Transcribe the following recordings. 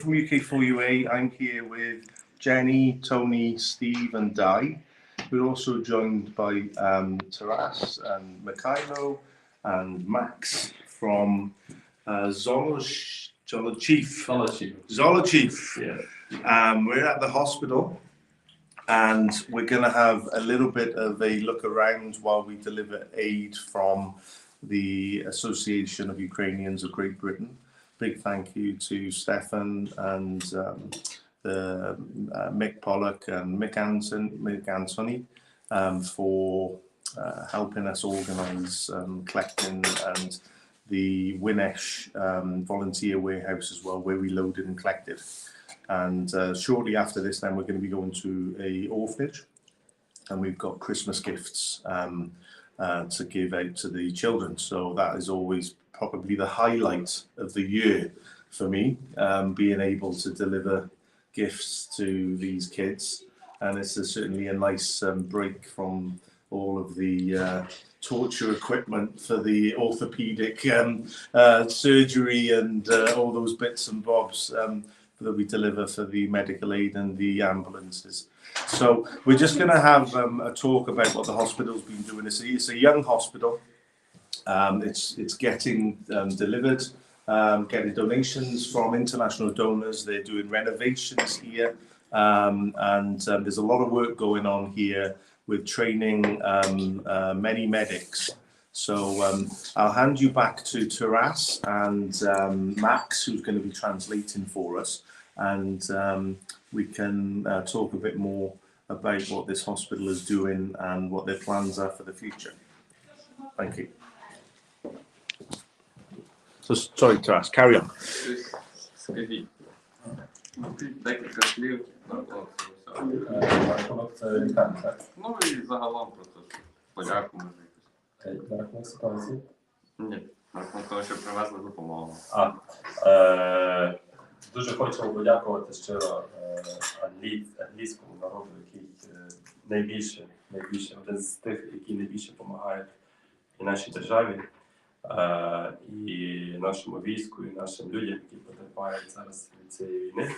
From UK4UA, I'm here with Jenny, Tony, Steve, and Di. We're also joined by Taras and Mikhailo and Max from Zoology. Yeah. We're at the hospital and we're going to have a little bit of a look around while we deliver aid from the Association of Ukrainians of Great Britain. Big thank you to Stefan and Mick Pollock and Mick Anthony for helping us organise collecting, and the Winnesh volunteer warehouse as well, where we loaded and collected. And shortly after this, then we're going to be going to a orphanage, and we've got Christmas gifts to give out to the children. So that is always probably the highlight of the year for me, being able to deliver gifts to these kids. And it's certainly a nice break from all of the torture equipment for the orthopedic surgery and all those bits and bobs that we deliver for the medical aid and the ambulances. So we're just going to have a talk about what the hospital's been doing. It's a young hospital. It's getting delivered, getting donations from international donors. They're doing renovations here, and there's a lot of work going on here with training many medics. So I'll hand you back to Taras and Max, who's going to be translating for us, and we can talk a bit more about what this hospital is doing and what their plans are for the future. Thank you. So, sorry, Taras, carry on. Скажіть, декілька слів на Ну і загалом просто подяку може якось. На рахунок ситуації? Ні, на рахунок того, що привезли допомогу. Дуже хочемо подякувати щиро англійському народу, який найбільше, один з тих, які найбільше допомагають і нашій державі, і нашому війську, і нашим людям, які потерпають зараз від цієї війни.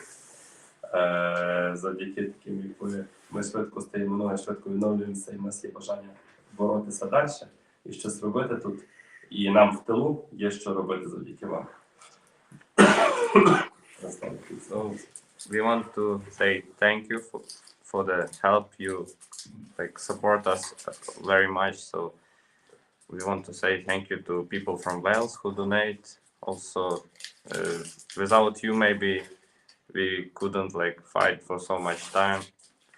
Завдяки таким, як ви, ми швидко стаємо ноги, швидко відновлюємося, і в нас є бажання боротися далі і щось робити тут. І нам в тилу є що робити завдяки вам. So we want to say thank you for the help. You support us very much. So we want to say thank you to people from Wales who donate. Also, without you, maybe we couldn't fight for so much time,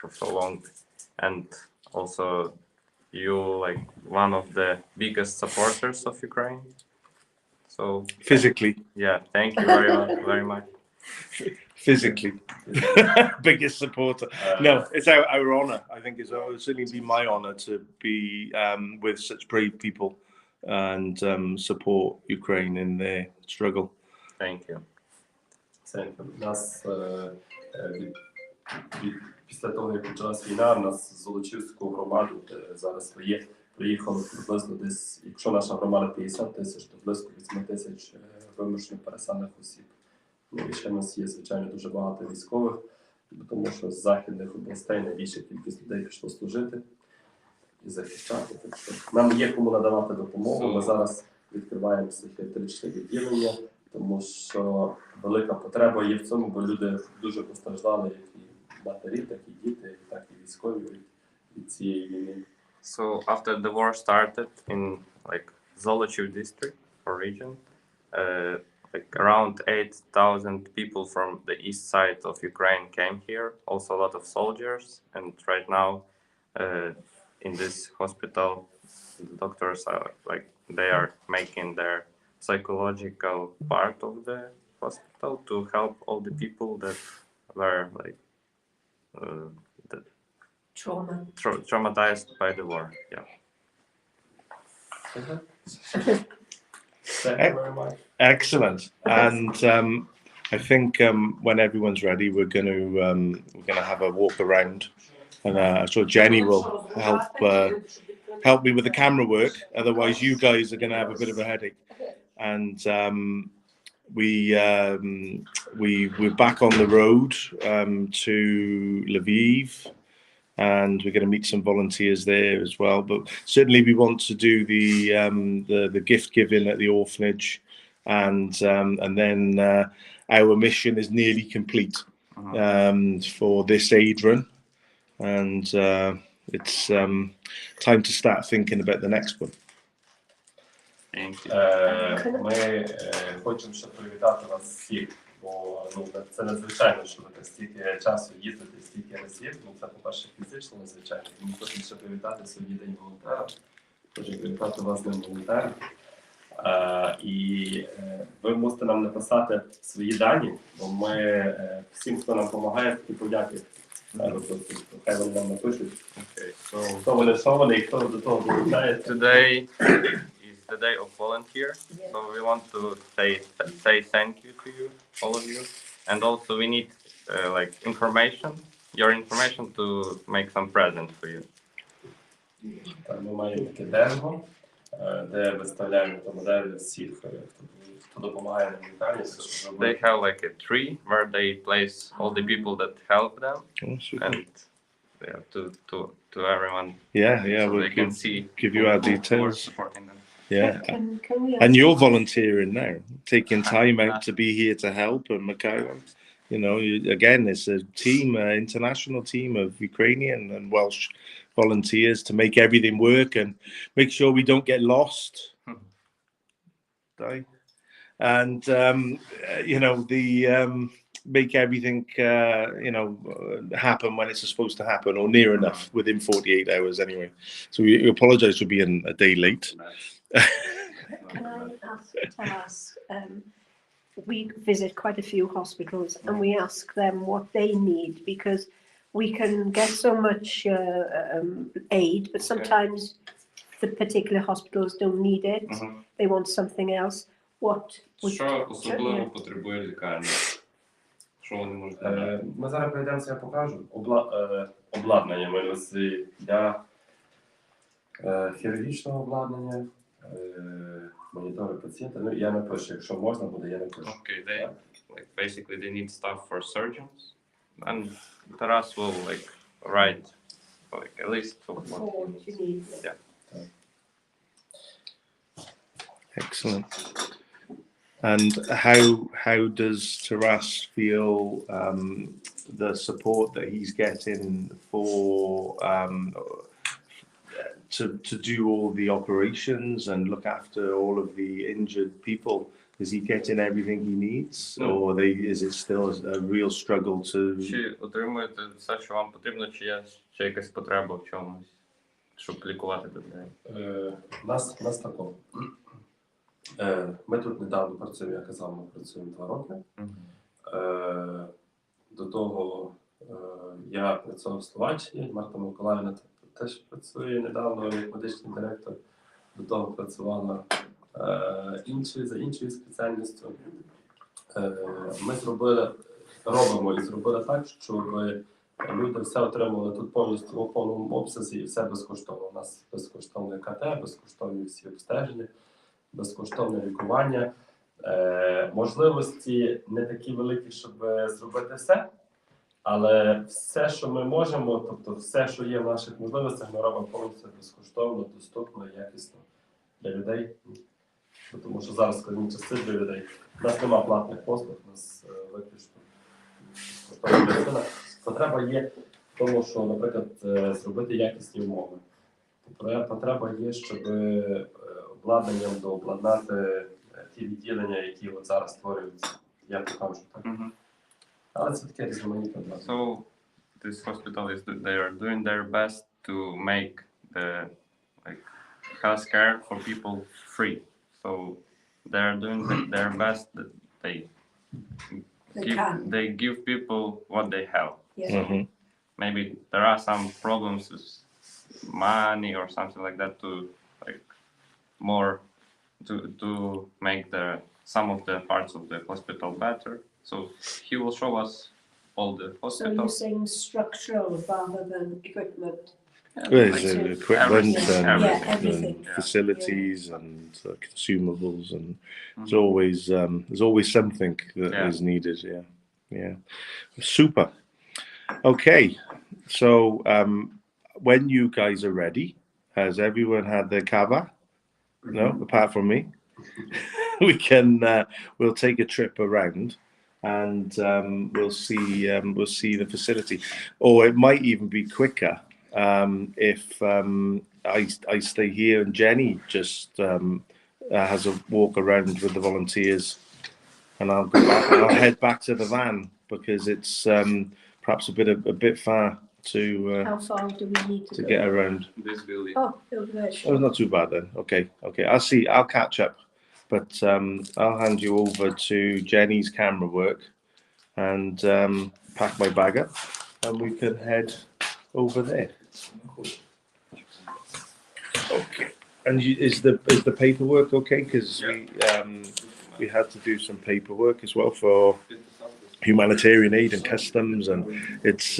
for so long. And also, you one of the biggest supporters of Ukraine. So physically, yeah, thank you very much. Physically, biggest supporter. No, it's our honor. I think it's certainly been my honor to be with such brave people and support Ukraine in their struggle. Thank you. Нас після того, як почалась війна, в нас з Золочівську громаду, де зараз ви є, приїхало приблизно десь, якщо наша громада 50 тисяч, то близько 8 тисяч вимушено переселених осіб. І ще в нас є, звичайно, дуже багато військових, тому що з західних областей найбільша кількість людей пішло служити і захищати. Так що нам є кому надавати допомогу. Ми зараз відкриваємо психіатричне відділення, тому що велика потреба є в цьому, бо люди дуже постраждали, як і матері, так і діти, так і військові від цієї війни. So after the war started in Zolochiv district or region, around 8,000 people from the east side of Ukraine came here, also a lot of soldiers, and right now in this hospital, the doctors are they are making their psychological part of the hospital to help all the people that were traumatized by the war. Yeah. Thank you very much. Excellent. And I think when everyone's ready, we're going to have a walk around, and I'm sure Jenny will help me with the camera work. Otherwise, you guys are going to have a bit of a headache. And we're back on the road to Lviv, and we're going to meet some volunteers there as well. But certainly we want to do the gift giving at the orphanage, and then our mission is nearly complete for this aid run, and it's time to start thinking about the next one. Thank you. Ми хочемо ще привітати вас всіх, бо це надзвичайно, що ви стільки часу їздите, стільки разів. Це, по-перше, фізично надзвичайно. Ми хочемо ще привітати сьогодні День волонтера. Хочемо привітати вас Днем волонтера. І ви мусите нам написати свої дані, бо ми всім, хто нам допомагає, такі подяки. Хай вони нам напишуть, хто вони, що вони і хто до того долучається. Today is the day of volunteer, so we want to say thank you to you, all of you, and also we need like your information to make some presents for you. Ми маємо таке дерево, де виставляємо моделі всіх, хто допомагає нам в Італії. They have like a tree where they place all the people that help them, and to everyone. Yeah, So we'll they can see give you our who are details. supporting them. Yeah, Can we and ask- you're volunteering now, taking time out to be here to help. And Mikhailo, you know, again, it's a team, international team of Ukrainian and Welsh volunteers to make everything work and make sure we don't get lost. And you know, make everything happen when it's supposed to happen, or near enough, within 48 hours anyway. So we apologize for being a day late. Can I ask, we visit quite a few hospitals and we ask them what they need, because we can get so much aid, but sometimes the particular hospitals don't need it. They want something else. What would Що особливо потребує лікарня? Що вони можуть надати? Ми зараз пройдемося, я покажу. Обладнання ми везли для хірургічного обладнання, монітори пацієнта. Ну, я напишу, якщо можна буде, я напишу. Okay, basically they need stuff for surgeons, and Taras will like write like a list of what you need? Yeah. Excellent. And how does Taras feel the support that he's getting for to do all the operations and look after all of the injured people? Is he getting everything he needs, or is it still a real struggle to? Чи отримуєте все, що вам потрібно, чи є ще якась потреба в чомусь, щоб лікувати людей? Нас такого. Ми тут недавно працюємо, я казав, ми працюємо 2 роки. До того я працював в Словаччині, Марта Миколаївна тут теж працює недавно як медичний директор. До того працювала за іншою спеціальністю. Ми робили так, щоб люди все отримували тут повністю у повному обсязі і все безкоштовно. У нас безкоштовне КТ, безкоштовні всі обстеження, безкоштовне лікування. Можливості не такі великі, щоб зробити все, але все, що ми можемо, тобто все, що є в наших можливостях, ми робимо повністю безкоштовно, доступно, якісно для людей. Тому що зараз складні часи для людей. У нас немає платних послуг, у нас виключно безкоштовна медицина. Потреба є в тому, що, наприклад, зробити якісні умови. Потреба є, щоб обладнанням дообладнати ті відділення, які от зараз створюються. Я покажу, так? Але це таке різноманітне обладнання. So this hospital they are doing their best to make the healthcare for people free. So they are doing their best that they give people what they have. Yeah. So maybe there are some problems with money or something like that to make some of the parts of the hospital better. So he will show us all the So you're hospitals. saying structural rather than equipment? There's equipment Everything, and, Yeah, everything. and facilities and consumables, and Mhm. there's always something that is Yeah. needed. Yeah, yeah, super. Okay, so when you guys are ready, has everyone had their cava? No, apart from me. We can we'll take a trip around, and we'll see the facility, or it might even be quicker if I stay here and Jenny just has a walk around with the volunteers, and I'll go back. I'll head back to the van because it's perhaps a bit far How far do we need to to go? get around. This building. Oh, over there. Oh, not too bad then. Okay, okay. I'll see. I'll catch up, but I'll hand you over to Jenny's camera work and pack my bag up, and we can head over there. Okay. And is the paperwork okay? Because we had to do some paperwork as well for humanitarian aid and customs, and it's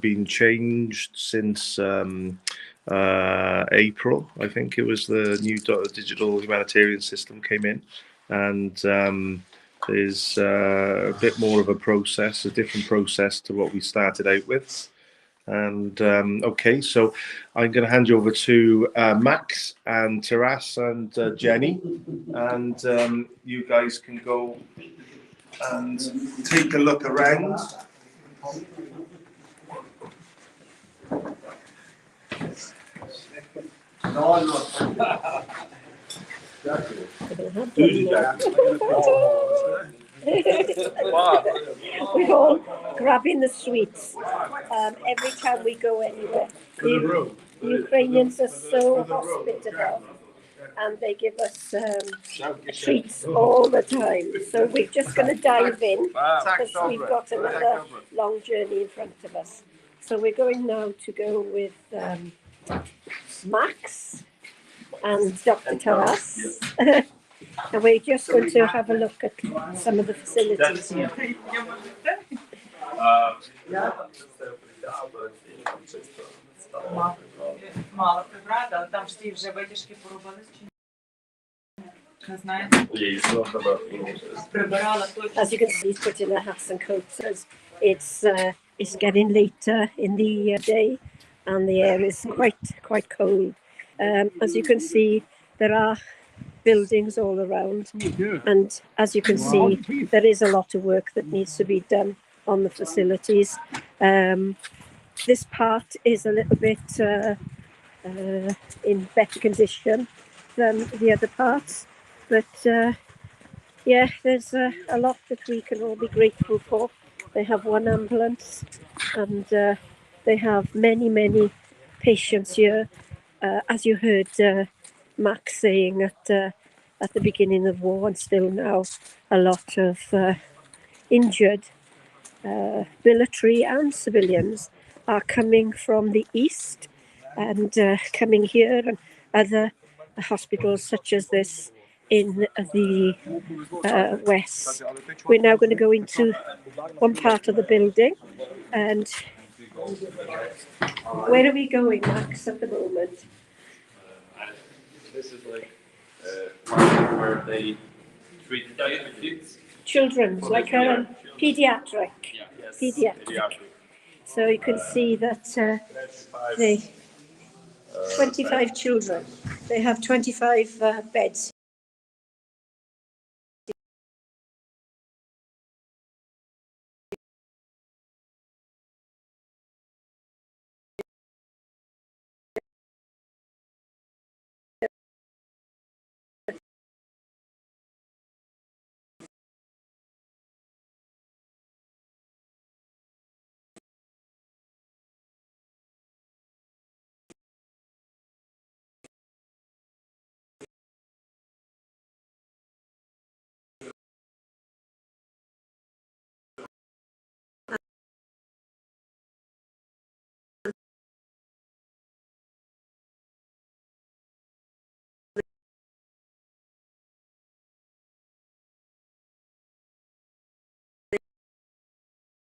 been changed since April. I think it was the new digital humanitarian system came in, and there's a bit more of a process, a different process to what we started out with. And okay, so I'm going to hand you over to Max and Taras and Jenny, and you guys can go and take a look around. We're all grabbing the sweets every time we go anywhere. The Ukrainians are so hospitable, and they give us treats all the time. So we're just going to dive in because we've got another long journey in front of us. So we're going now to go with Max and Dr. Taras. And we're just going to have a look at some of the facilities here. Мало прибрати, але там ж ті вже витяжки поробили чи ні? Не знаєте? Прибирала точно. As you can see, he's put in their hats and coats as it's getting later in the day, and the air is quite cold. As you can see, there are buildings all around, and as you can see, there is a lot of work that needs to be done on the facilities. This part is a little bit in better condition than the other parts, but yeah, there's a lot that we can all be grateful for. They have one ambulance, and they have many patients here. As you heard Max saying at the beginning of war, and still now, a lot of injured military and civilians are coming from the east and coming here, and other hospitals such as this in the west. We're now going to go into one part of the building, and where are we going, Max, at the moment? This is like one where they treat kids. Children's, like a pediatric. Pediatric. So you can see that they 25 children. They have 25 beds.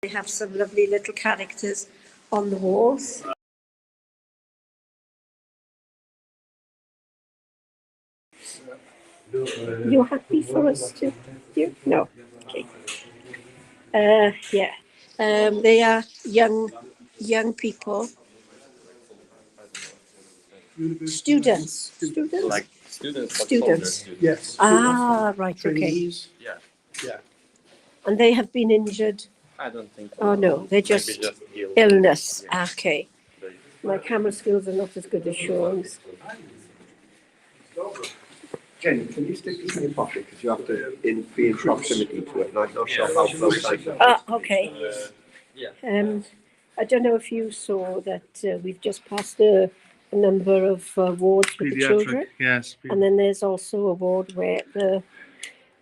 They have some lovely little characters on the walls. You happy for us to do? No. Okay. Yeah. They are young people. Students. Students? Like students, but Students. soldiers. Yes. Ah, right, okay. Trainees. Yeah. Yeah. And they have been injured? I don't think so. Oh, no, they're Maybe just ill. illness. Yeah. Okay. They- My camera skills are not as good as Sean's. Jen, can you stick this in your pocket because you have to be in proximity to it, and I'm not sure how close I can. Ah, okay. Yeah. I don't know if you saw that we've just passed a number of wards with the children. Yes. And then there's also a ward where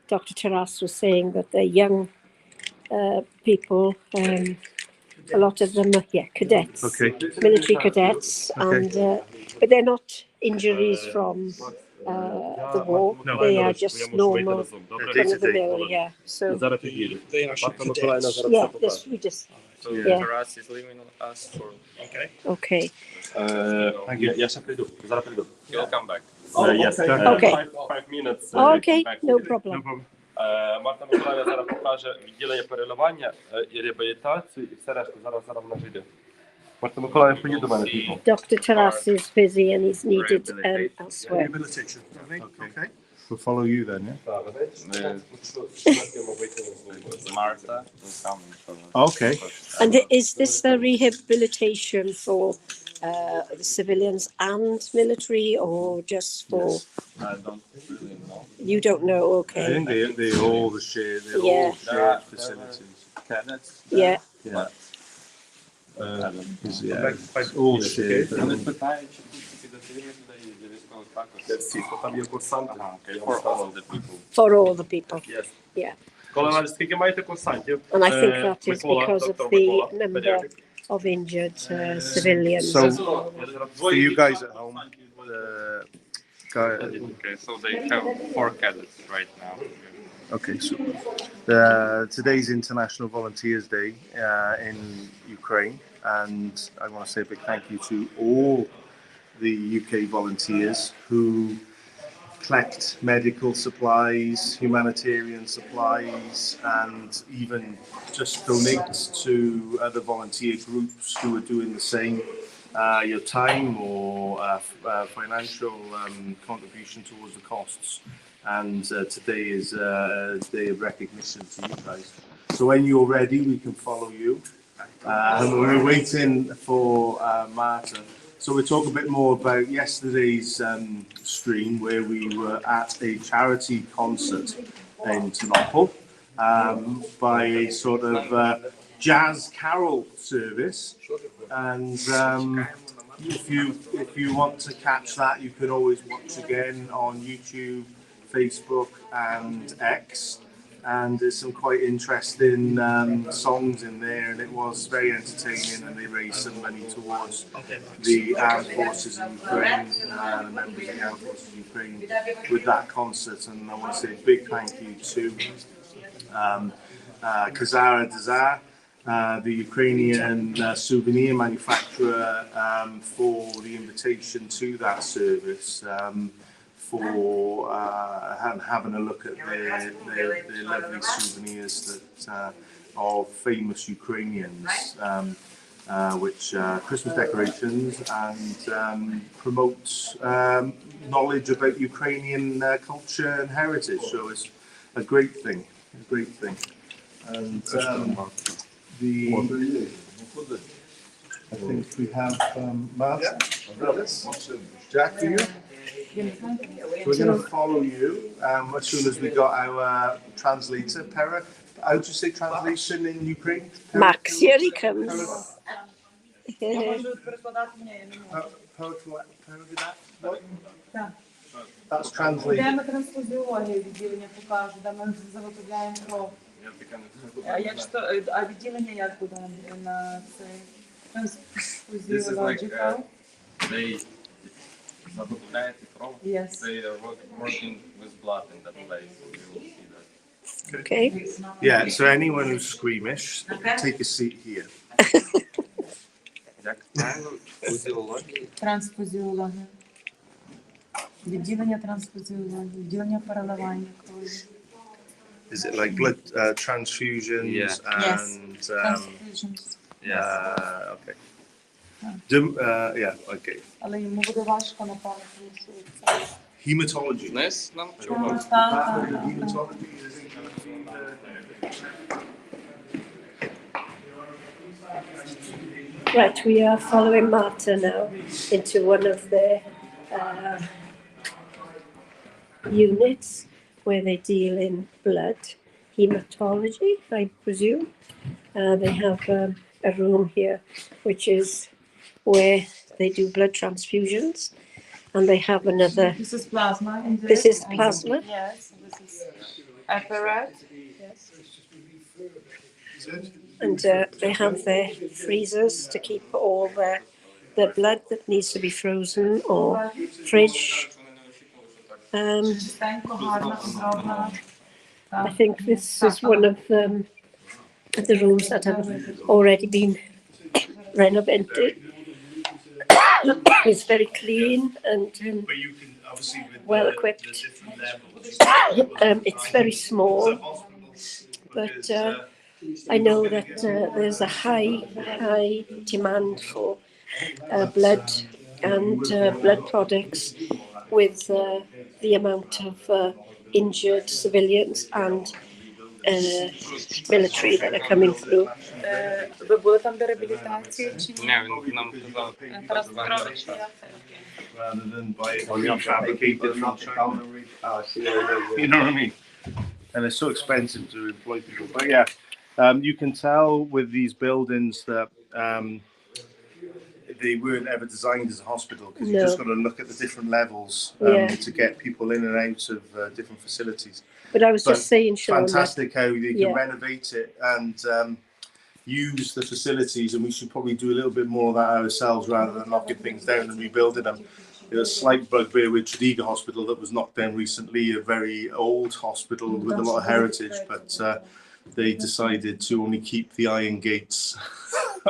Dr. Taras was saying that they're young people, a lot of them are, cadets. Okay. Military cadets, Okay. and but they're not injuries from the war. No. They are just normal Day run to of the day. mill, yeah. So cadets. yeah, this we just So Yeah. Taras is leaving us for. okay. Thank you. Я ще прийду. Зараз прийду. He'll come back. Yes. Okay. 5 minutes. Okay, back. no problem. problem. Марта Миколаївна зараз покаже відділення переливання і реабілітацію, і все решта. Зараз вона вийде. Марта Миколаївна, поїдь до мене. тихо. Dr. Taras is busy and he's needed elsewhere. Rehabilitation. Okay. We'll follow you then, yeah? Martha will come. Okay. And is this the rehabilitation for the civilians and military, or just for? I don't really know. You don't know, I okay? think they all share. They're Yeah. all shared facilities. Cadets. Yeah. Yeah. It's all shared. Вони питають, чи тут підозрілі людей для військових також. Всі, хто там є курсанти. Ага, okay. For all of the people. For all the people. Yes. Yeah. Коли навіть скільки маєте курсантів? And I think that is Микола, because of доктор the Микола, number педіатрик. of injured civilians. So, for you guys at home, Okay, so they have 4 cadets right now. okay, so today's International Volunteers Day in Ukraine, and I want to say a big thank you to all the UK volunteers who collect medical supplies, humanitarian supplies, and even just donate to other volunteer groups who are doing the same. Your time or financial contribution towards the costs. And today is a day of recognition to you guys. So when you're ready, we can follow you. We're waiting for Marta. So we'll talk a bit more about yesterday's stream where we were at a charity concert in Ternopil by a sort of jazz carol service. And if you want to catch that, you can always watch again on YouTube, Facebook, and X. And there's some quite interesting songs in there, and it was very entertaining. And they raised some money towards the armed forces in Ukraine, the members of the armed forces of Ukraine, with that concert. And I want to say a big thank you to Kazara Dazar, the Ukrainian souvenir manufacturer, for the invitation to that service, for having a look at their lovely souvenirs that of famous Ukrainians, which Christmas decorations, and promotes knowledge about Ukrainian culture and heritage. So it's a great thing, And I think we have Marta, Jack, for you. So we're going to follow you as soon as we got our translator, Pera. How do you say translation in Ukraine? Max, here he comes. Я можу перекладати, ні, я не можу. Pera did that? No? Так. That's translation. Йдемо трансфузіологію відділення покажу, де ми заготовляємо кров. А відділення як буде на цей трансфузіологічний? They заготовляють кров. Yes. They are working with blood in that place. You will see that. Okay. Yeah, so anyone who's squeamish, take a seat here. Як правильно, фізіологія. Трансфузіологія. Відділення трансфузіології, відділення переливання крові. Is it like blood transfusions Yeah. Yes. and Transfusions. okay. Yeah, okay. Але йому буде важко, напевно, тому що це. Hematology. Знаєш, нам Hematology is in kind of Right, we are following Marta now into one of their units where they deal in blood, hematology, I presume. They have a room here which is where they do blood transfusions, and they have another. This is plasma. This is plasma. Yes, this is apparat. And they have their freezers to keep all the blood that needs to be frozen or fridge. Чистенько, гарно зроблено. I think this is one of the rooms that have already been renovated. It's very clean and But you can obviously with well the equipped. different levels. It's very small, but I know that there's a high demand for blood and blood products with the amount of injured civilians and military that are coming through. Ви були там до реабілітації чи ні? Ні, він нам казав. Тарас Петрович, я. Rather than buy it prefabricated from China. Oh, I see. Yeah. You know what I mean? And it's so expensive to employ people. But yeah, you can tell with these buildings that they weren't ever designed as a hospital because you've just got to look at the different levels to get people in and out of different facilities. But I was just saying, Sean, Fantastic how they can Yeah. renovate it and use the facilities, and we should probably do a little bit more of that ourselves rather than knocking things down and rebuilding them. There was a slight bugbear with Tredegar Hospital that was knocked down recently, a very old hospital with a lot of heritage, but they decided to only keep the iron gates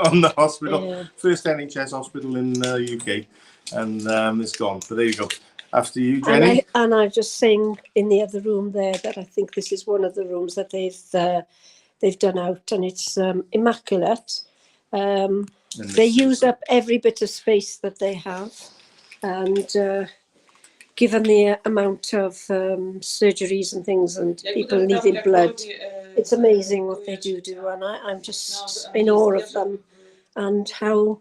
on the hospital. Yeah. First NHS hospital in UK, and it's gone. But there you go. After you, Jenny. and I just saying in the other room there that I think this is one of the rooms that they've done out, and it's immaculate. They use up every bit of space that they have, and given the amount of surgeries and things and people needing blood, it's amazing what they do, and I'm just in awe of them and how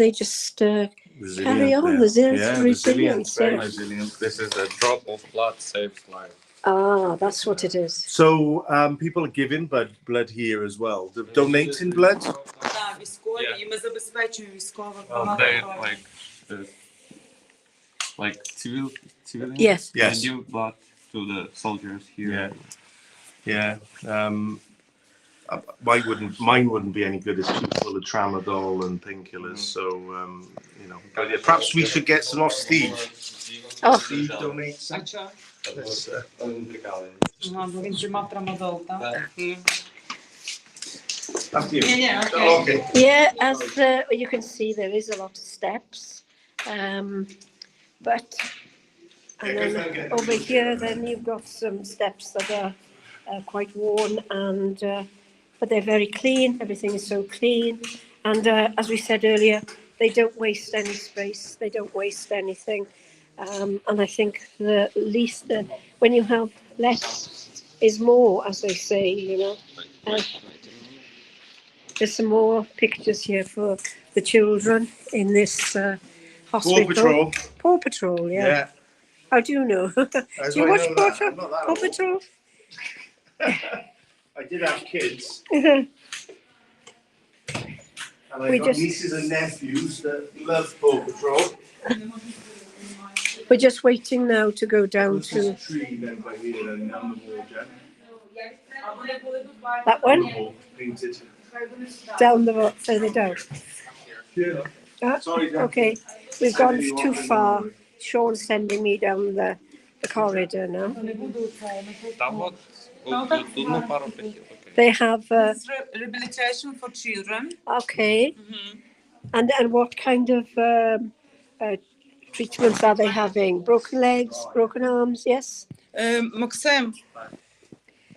they just carry on. Resilience. Resilient. This is a drop of blood saves life. Ah, that's what it is. So people are giving blood here as well. They're donating blood. Так, військові, і ми забезпечуємо військових багато They крові. like civilians. Yes. Yes. They give blood to the soldiers here. Yeah. Mine wouldn't be any good. It's too full of tramadol and painkillers. So but yeah, perhaps we should get some off Steve. Oh. Steve donates А some. що? Let's, Ага, бо він тримав трамадол, так? after you. Ні, окей. Oh, okay. Yeah, as you can see, there is a lot of steps, but and then over here, then you've got some steps that are quite worn, and but they're very clean. Everything is so clean, and as we said earlier, they don't waste any space. They don't waste anything, and I think the least when you have less is more, as they say, you know. There's some more pictures here for the children in this hospital. Paw Patrol. Paw Patrol, yeah. How do you know? As Do you I watch know Paw that. I'm not that Paw old. Patrol? I did have kids, and I We got just- nieces and nephews that love Paw Patrol. We're just waiting now to go down This to is a tree down by here and on the wall, Jen. that On one, the wall, painted. down the road, further down. Yeah. Ah, Sorry, Jen. okay, we've gone too far. Sean's sending me down the corridor now. Не буду це. Там от тут пару прихід. They have, This is rehabilitation for children. okay, and what kind of treatments are they having? Broken legs, broken arms, yes? Максим,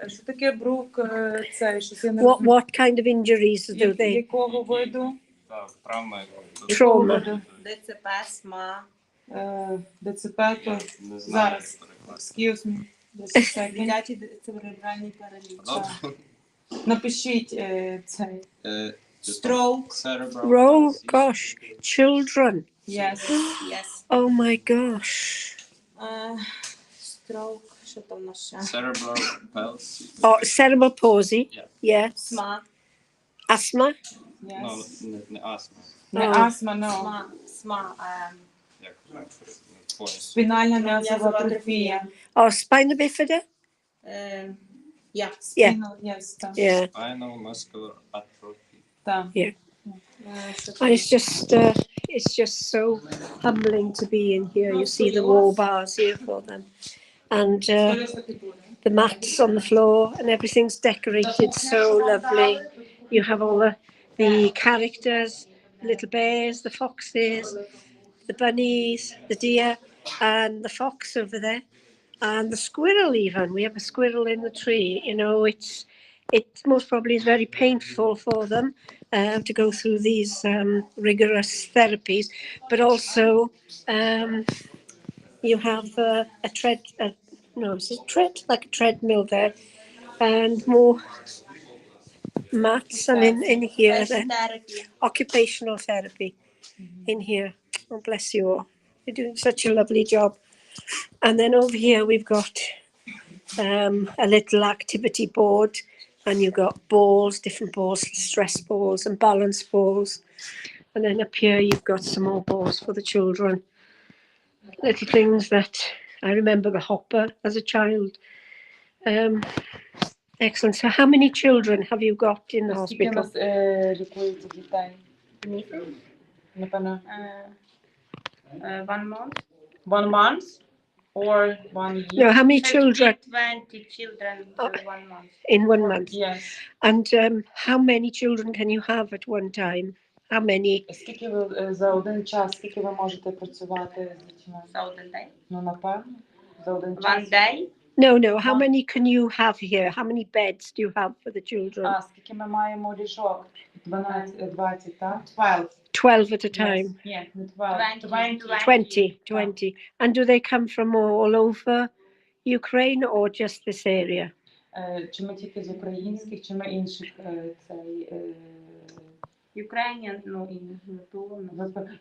що таке брук? Це щось я не What розумію. what kind of injuries do they? Якого виду? Травма. Якого Trauma. виду? ДЦП, СМА. ДЦП, то Не знаю. зараз. Excuse me. Just a second. Дитячий церебральний параліч. Напишіть цей. Stroke. Oh gosh, children. Yes. Yes. Oh my gosh. Stroke. Що там у нас ще? Cerebral palsy. Oh, cerebral palsy. Yeah. Yes. СМА. Asthma. Yes. Не астма. Не Oh. астма, no. СМА. Як не понял. Спінальна м'язова атрофія. Oh, spina bifida. Я. Спінал, yes, так. Yeah. Spinal muscular atrophy. Так. And it's just so humbling to be in here. You see the wall bars here for them, and the mats on the floor, and everything's decorated so lovely. You have all the characters, the little bears, the foxes, the bunnies, the deer, and the fox over there, and the squirrel even. We have a squirrel in the tree. You know, it most probably is very painful for them to go through these rigorous therapies, but also you have a tread, no, is it tread? Like a treadmill there, and more mats, and in here then Therapy. occupational therapy in here. Oh, bless you all. You're doing such a lovely job. And then over here we've got a little activity board, and you've got balls, different balls, stress balls and balance balls. And then up here you've got some more balls for the children. Little things that I remember the hopper as a child. Excellent. So how many children have you got in the Скільки hospital? нас лікується дітей? Напевно. 1 month. 1 month or 1 year? No, how many children 20 children Oh. 1 month. in 1 month? Yes. And how many children can you have at one time? How many? Скільки ви за один час, скільки ви можете працювати з дітьми? За один день. Ну, напевно, за один One час. day. No, no. How One. many can you have here? How many beds do you have for the children? А, скільки ми маємо ліжок? 12, 20, так? 12. 12 at a time. Yes. Ні, не 12. 20. 20, 20. And do they come from all over Ukraine or just this area? Чи ми тільки з українських, чи ми інших цей... Ukrainian, ну і ВПО.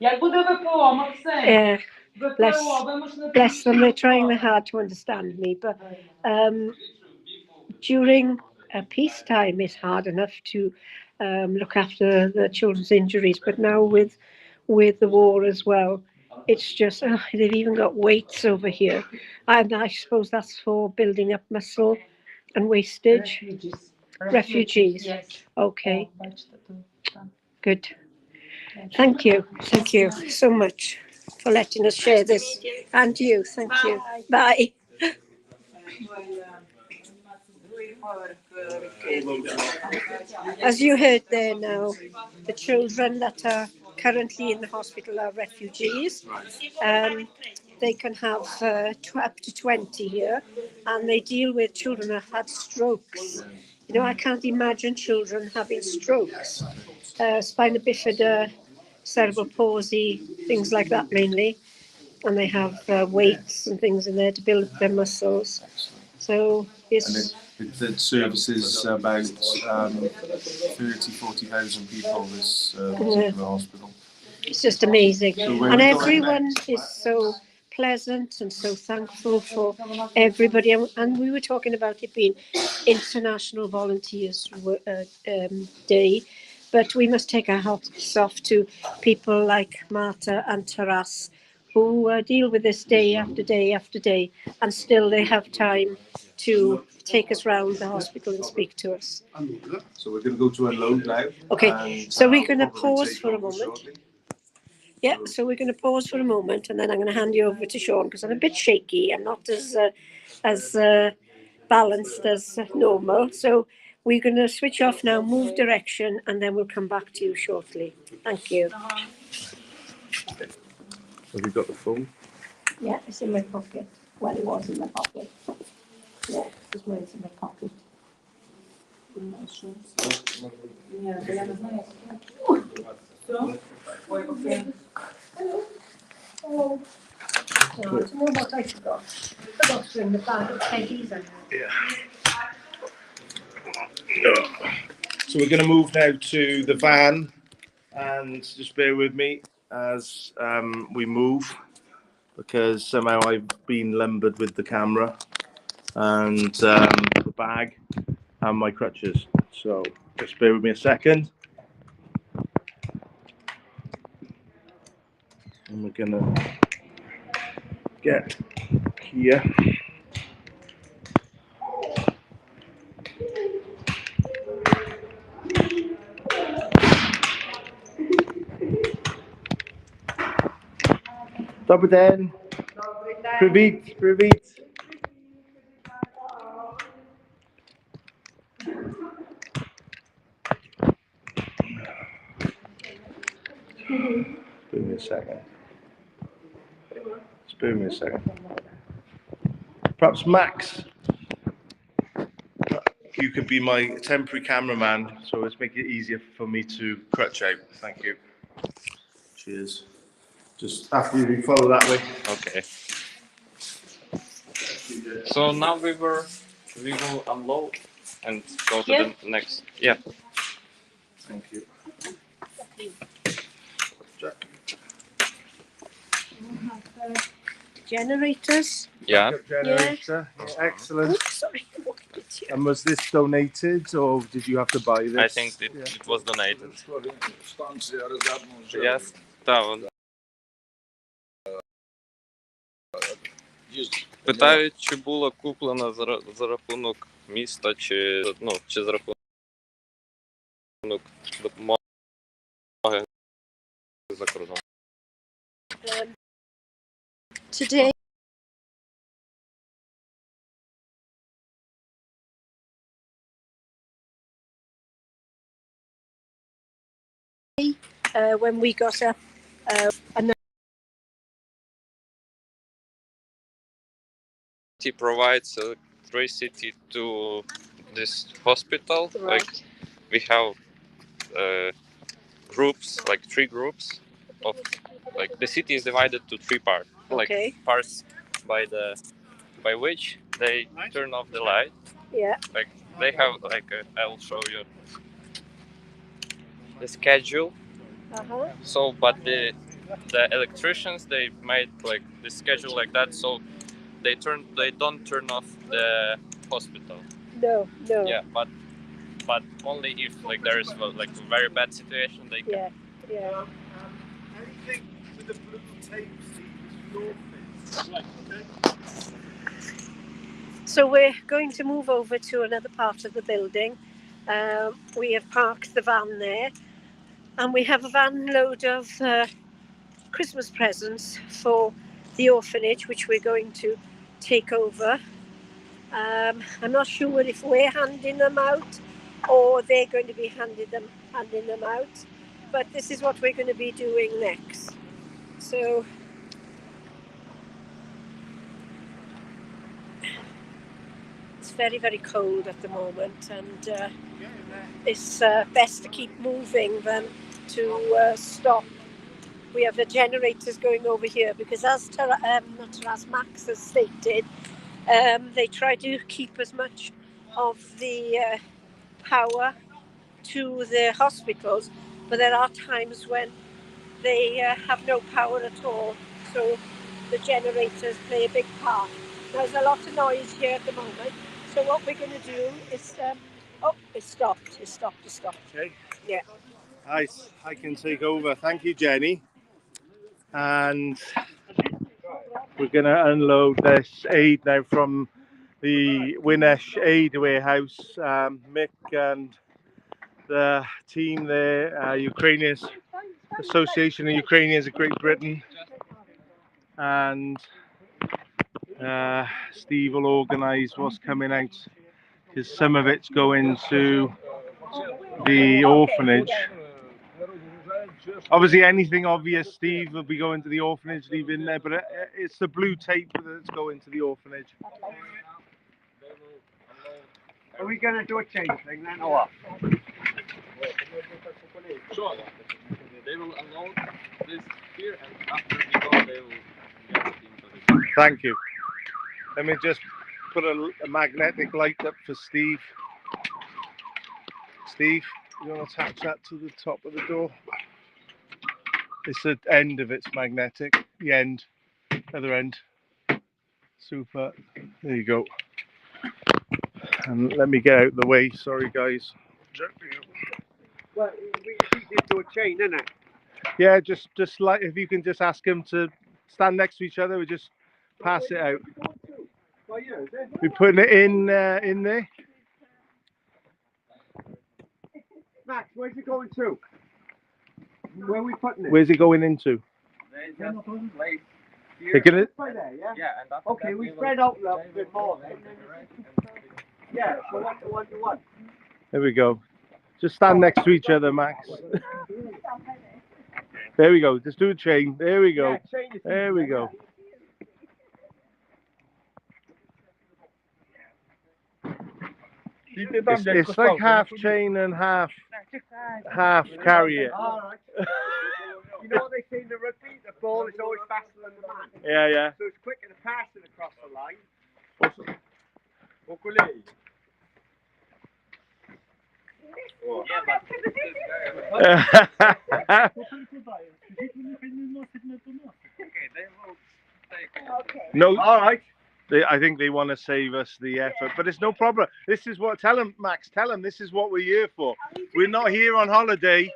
Як буде ВПО, Максим? ВПО, bless- ви можете... Bless them, they're trying their hard to understand me. But during peacetime, it's hard enough to look after the children's injuries. But now with the war as well, it's just, they've even got weights over here. And I suppose that's for building up muscle and wastage. Refugees. Yes. Okay, Бачите, тут. good. Thank you so much for letting us share this. And you, thank you. Bye. As you heard there now, the children that are currently in the hospital are refugees. They can have up to 20 here, and they deal with children who have had strokes. You know, I can't imagine children having strokes. Spina bifida, cerebral palsy, things like that mainly. And they have weights and things in there to build up their muscles. So it's... And it services about 40,000 people, this particular hospital. It's just amazing. So where And we going everyone next? is so pleasant and so thankful for everybody. And we were talking about it being International Volunteers Day, but we must take our hats off to people like Marta and Taras, who deal with this day after day after day, and still they have time to take us round the hospital and speak to us. So we're going to go to a load now. Okay, and, so we're going to probably pause take for a over moment. shortly. Yeah, so we're going to pause for a moment, and then I'm going to hand you over to Sean because I'm a bit shaky. I'm not as balanced as normal. So we're going to switch off now, move direction, and then we'll come back to you shortly. Thank you. Have you got the phone? Yeah, it's in my pocket. Well, it was in my pocket. Yeah, it's mine's in my pocket. Ні, бо я не знаю. Все? Ой, окей. Oh, do you know what I forgot? I forgot to bring the bag of Peggy's in. So we're going to move now to the van, and just bear with me as we move, because somehow I've been lumbered with the camera and the bag and my crutches. So just bear with me a second. And we're going to get here. Dobry den. Привіт, привіт. Give me a second. Spare me a second. Perhaps Max, you could be my temporary cameraman, so let's make it easier for me to crutch out. Thank you. Cheers. Just after you follow that way. Okay. So now we will unload and go to Yeah. the next. Yeah. Thank you. Jack. Generators. Yeah. Backup generator. Yeah, excellent. Oops, sorry, I'm walking into you. And was this donated, or did you have to buy this? I think it was donated. Yes. Та, питають, чи було куплено за рахунок міста, чи за рахунок допомоги за кордоном. Today, when we got up, He provides electricity to this hospital. right. Like we have groups, like 3 groups of, like the city is divided to 3 parts. Okay. Like parts by which they turn off the light. Yeah. Like they have I'll show you the schedule. Uh-huh. So, but the electricians, they made like the schedule like that, so they don't turn off the hospital. No. Yeah, but only if like there is like a very bad situation, they can. Yeah. Anything with the blue tape seems right, okay. So we're going to move over to another part of the building. We have parked the van there, and we have a van load of Christmas presents for the orphanage, which we're going to take over. I'm not sure if we're handing them out or they're going to be handing them out, but this is what we're going to be doing next. So it's very, very cold at the moment, and it's best to keep moving than to stop. We have the generators going over here because, as Max has stated, they try to keep as much of the power to the hospitals, but there are times when they have no power at all. So the generators play a big part. There's a lot of noise here at the moment. So what we're going to do is, it stopped. Okay. Yeah. I can take over. Thank you, Jenny. And we're going to unload this aid now from the Winnesh Aid Warehouse. Mick and the team there, Ukrainians, Association of Ukrainians of Great Britain, and Steve will organise what's coming out, because some of it's going to the orphanage, Obviously, anything obvious, Steve, will be going to the orphanage, leave in there, but it's the blue tape that's going to the orphanage. Are we going to do a change thing then, or what? Sure. They will unload this here, and after we go, they will get it into the. Thank you. Let me just put a magnetic light up for Steve. Steve, you want to attach that to the top of the door? It's the end of it's magnetic. The end, other end. Super. There you go. And let me get out of the way. Sorry, guys. Well, we did do a chain, didn't it? Yeah, just like if you can just ask them to stand next to each other, we just pass it out. We're putting it in there. Max, where's it going to? Where are we putting it? Where's it going into? They just place here. Taking it? Right there, yeah? Yeah, and after Okay, that we will spread out a little they bit will more go then. and Yeah, so one to one. There we go. Just stand next to each other, Max. There we go. Just do a chain. There we go. Yeah, chain is There we go. It's like half chain and half carrier. All right. You know what they say in the rugby? The ball is always faster than the man. Yeah, yeah. So it's quicker to pass it across the line. No, All right. I think they want to save us the effort, but it's no problem. This is what, tell them, Max, tell them this is what we're here for. We're not here on holiday.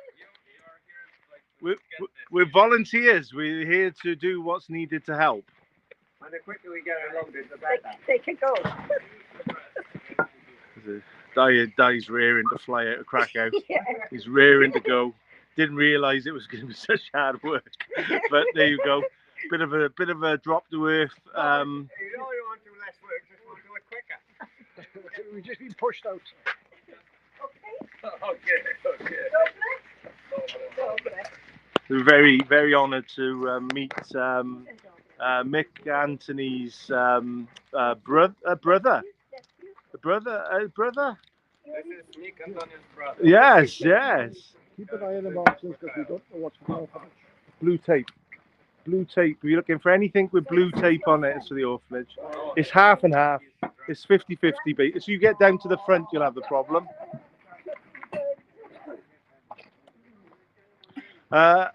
We're volunteers. We're here to do what's needed to help. And the quicker we get along, the better. They can go. Dai's rearing to fly out of Krakow. Yeah. He's rearing to go. Didn't realise it was going to be such hard work, but there you go. Bit of a drop to earth. You know you want to do less work, just want to do it quicker. We've just been pushed out. Okay. We're very, very honoured to meet Mick Anthony's brother. Brother. This is Nick Antonio's brother. Yes. Keep an eye on the marks because we don't know what's going on. Blue tape. If you're looking for anything with blue tape on it, it's for the orphanage. It's half and half. It's 50-50. So you get down to the front, you'll have the problem. Have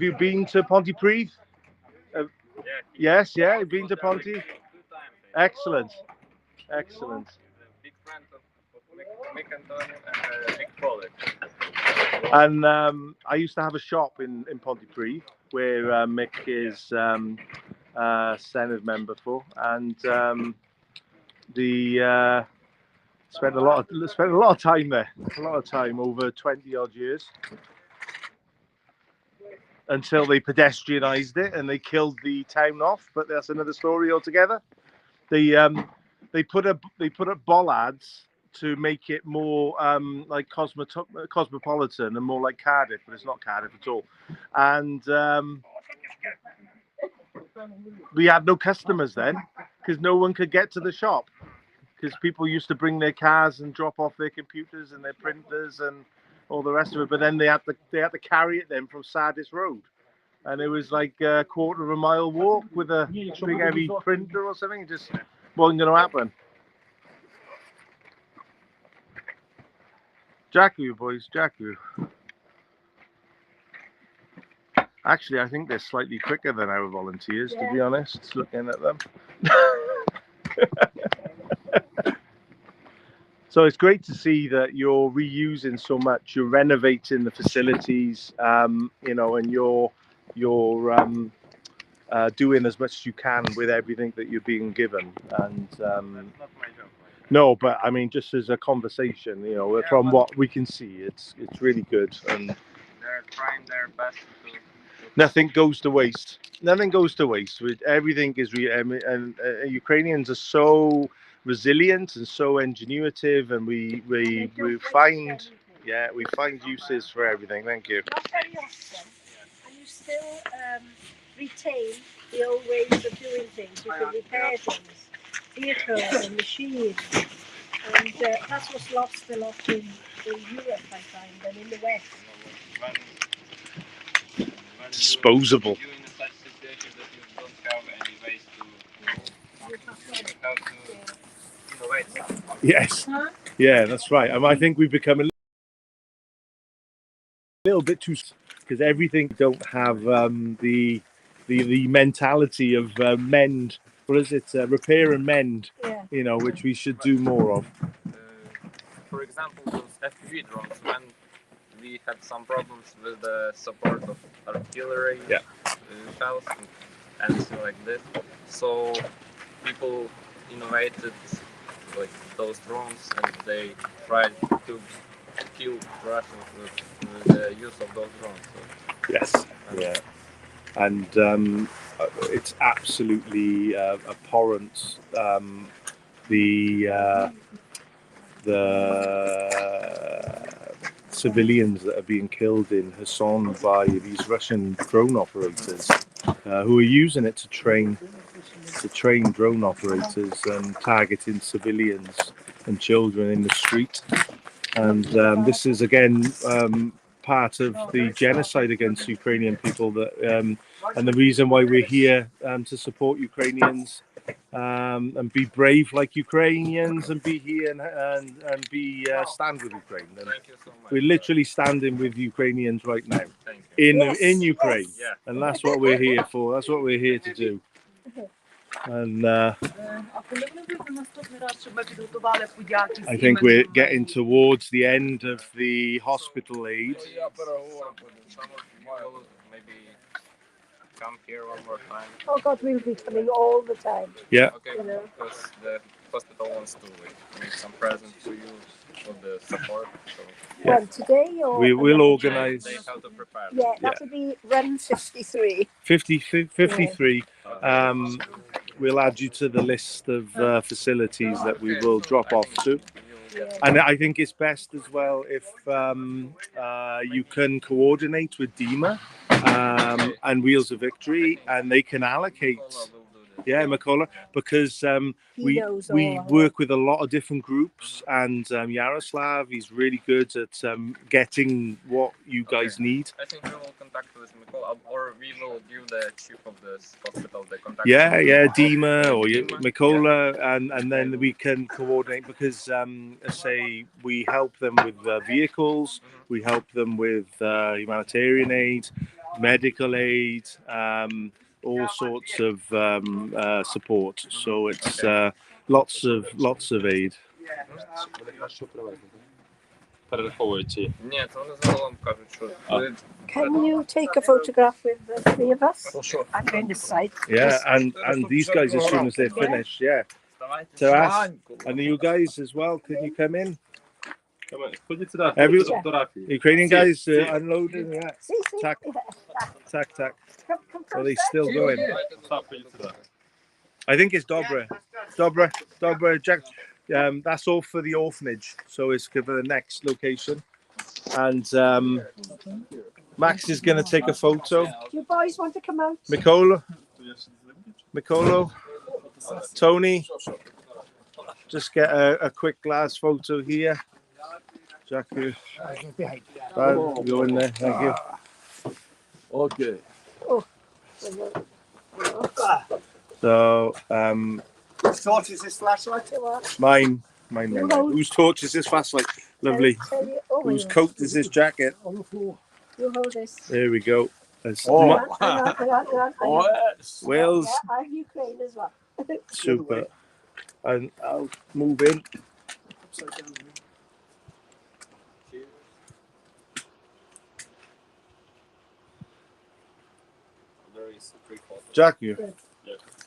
you been to Pontypridd? Yes, you've been to Ponty? 2 times. Excellent. Big friend of Mick Antonio and Nick Pollard. And I used to have a shop in Pontypridd where Mick is Senate member for, and spent a lot of time there, over 20 odd years, until they pedestrianised it and they killed the town off. But that's another story altogether. They put up bollards to make it more like cosmopolitan and more like Cardiff, but it's not Cardiff at all. And we had no customers then because no one could get to the shop because people used to bring their cars and drop off their computers and their printers and all the rest of it. But then they had to carry it then from Sardis Road, and it was like a quarter of a mile walk with a big heavy printer or something. It just wasn't going to happen. Jack you, boys, Jack you. Actually, I think they're slightly quicker than our volunteers, to be honest, looking at them. So it's great to see that you're reusing so much, you're renovating the facilities, and you're doing as much as you can with everything that you're being given. And That's not my job. no, but I mean, just as a conversation, from what we can see, it's really good, and They're trying their best to. nothing goes to waste. Nothing goes to waste. Everything is and Ukrainians are so resilient and so ingenuitive, and we find Yeah, we find uses for everything. Thank you. Not very often, and you still retain the old ways of doing things. You can repair things, vehicles and machines, and that's what's lost a lot in Europe, I find, and in the West. Disposable. When you're in such situation that you don't have any ways to, you have to innovate something. Yes. Yeah, that's right. I think we've become a little bit too, because everything don't have the mentality of mend. What is it? Repair and mend. Yeah. You know, which we should do more of. For example, those FPV drones, when we had some problems with the support of artillery shells and things like this, so people innovated like those drones, and they tried to kill Russians with the use of those drones. So, Yes. Yeah. And it's absolutely abhorrent. The civilians that are being killed in Kherson by these Russian drone operators who are using it to train drone operators and targeting civilians and children in the street. And this is again part of the genocide against Ukrainian people. That and the reason why we're here to support Ukrainians and be brave like Ukrainians and be here and be stand with Ukraine. And thank you so much. we're literally standing with Ukrainians right now Thank you. in Ukraine, Yeah. and that's what we're here for. That's what we're here to do. And А коли вони будуть наступний раз, щоб ми підготували подяки I з think we're іменем getting towards the end of the hospital aid. Some of you will maybe come here one more time. Oh God, we'll be coming all the time. Yeah. Okay, You know. because the hospital wants to make some presents to you for the support. So Yeah. When, today or? We will another organise. they have to prepare. Yeah, that'll be run 53. 53. We'll add you to the list of facilities that we will drop off to. And I think it's best as well if you can coordinate with DEMA and Wheels of Victory, and they can allocate. Yeah, Mikola, because He knows we all of work with a lot of different groups, and Yaroslav, he's really good at getting what you guys need. I think we will contact with Mikola, or we will give the chief of this hospital the contact. Yeah, Dima or Dima, Mikola, and then we can coordinate, because say we help them with vehicles, we help them with humanitarian aid, medical aid, all sorts of support. So it's lots of aid. Ні, це вони загалом кажуть, що ви Can you take a photograph with the three of us? I'm going to sight. Yeah, and these guys, as soon as they're finished, to us, and you guys as well, can you come in? Every Ukrainian guys unloading, yeah. See, see. Tack. Tack. Come Are they closer. still going? I think it's Dobra, Jack. That's all for the orphanage, so it's for the next location. And Max is going to take a photo. Do you boys want to come out? Mikolo, Tony, just get a quick glass photo here. Jack, go in there. Thank you. Okay. So, Whose torch is this flashlight? mine. Whose torch is this flashlight? Lovely. Whose coat is this jacket? You hold this. There we go. That's Hang on. Wales. Yeah, I'm Ukraine as well. Super. And I'll move in. Jackie.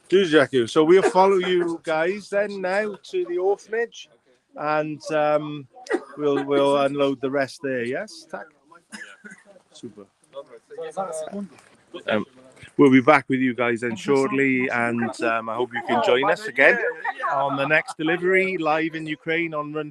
Do Jackie. So we'll follow you guys then now to the orphanage, and we'll unload the rest there. Yes, Tack. Super. We'll be back with you guys then shortly, and I hope you can join us again on the next delivery live in Ukraine on Run